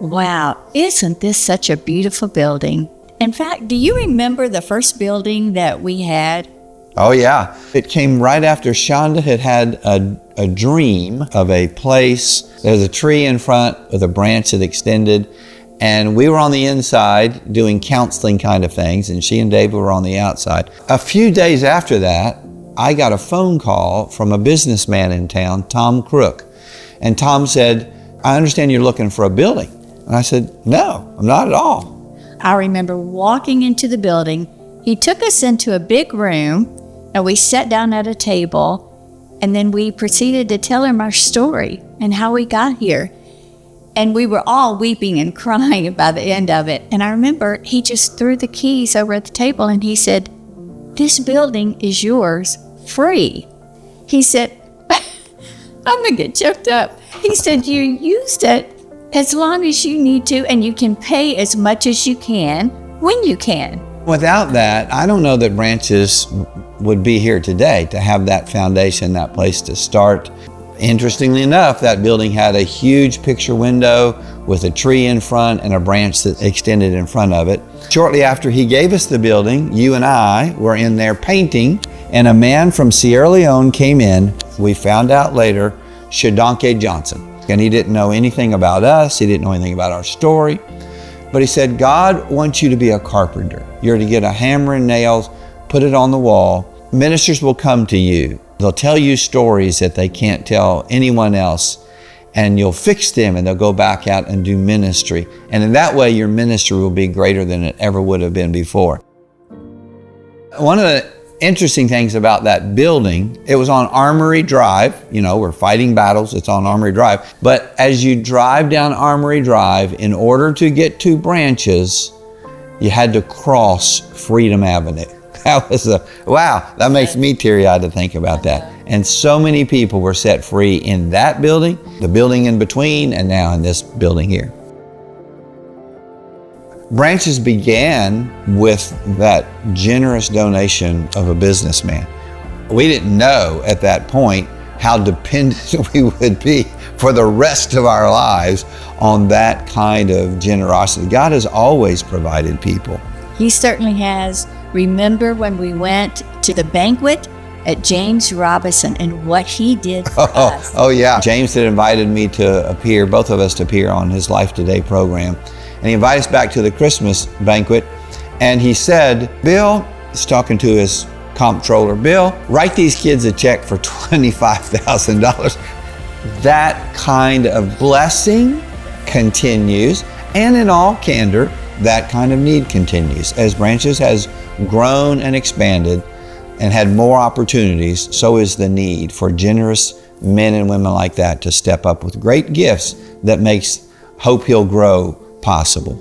Wow, isn't this such a beautiful building? In fact, do you remember the first building that we had? Oh yeah, it came right after Shonda had a dream of a place. There's a tree in front with a branch that extended, and we were on the inside doing counseling kind of things, and she and David were on the outside. A few days after that, I got a phone call from a businessman in town, Tom Crook, and Tom said, "I understand you're looking for a building." And I said, "No, I'm not at all." I remember walking into the building. He took us into a big room, and we sat down at a table, and then we proceeded to tell him our story and how we got here. And we were all weeping and crying by the end of it. And I remember he just threw the keys over at the table, and he said, "This building is yours, free." He said, I'm gonna get choked up. He said, "You used it as long as you need to, and you can pay as much as you can when you can." Without that, I don't know that Branches would be here today to have that foundation, that place to start. Interestingly enough, that building had a huge picture window with a tree in front and a branch that extended in front of it. Shortly after he gave us the building, you and I were in there painting, and a man from Sierra Leone came in. We found out later, Shadonke Johnson. And he didn't know anything about us. He didn't know anything about our story. But he said, "God wants you to be a carpenter. You're to get a hammer and nails, put it on the wall. Ministers will come to you. They'll tell you stories that they can't tell anyone else. And you'll fix them, and they'll go back out and do ministry. And in that way, your ministry will be greater than it ever would have been before." One of the interesting things about that building, it was on Armory Drive. You know, we're fighting battles, it's on Armory Drive. But as you drive down Armory Drive, in order to get to Branches, you had to cross Freedom Avenue. That was wow, that makes me teary-eyed to think about that. And so many people were set free in that building, the building in between, and now in this building here. Branches began with that generous donation of a businessman. We didn't know at that point how dependent we would be for the rest of our lives on that kind of generosity. God has always provided people. He certainly has. Remember when we went to the banquet at James Robison and what he did for us? Oh yeah, James had invited me to appear, both of us to appear on his Life Today program. And he invited us back to the Christmas banquet, and he said, "Bill," he's talking to his comptroller, "Bill, write these kids a check for $25,000. That kind of blessing continues, and in all candor, that kind of need continues. As Branches has grown and expanded and had more opportunities, so is the need for generous men and women like that to step up with great gifts that makes Hope He'll Grow possible.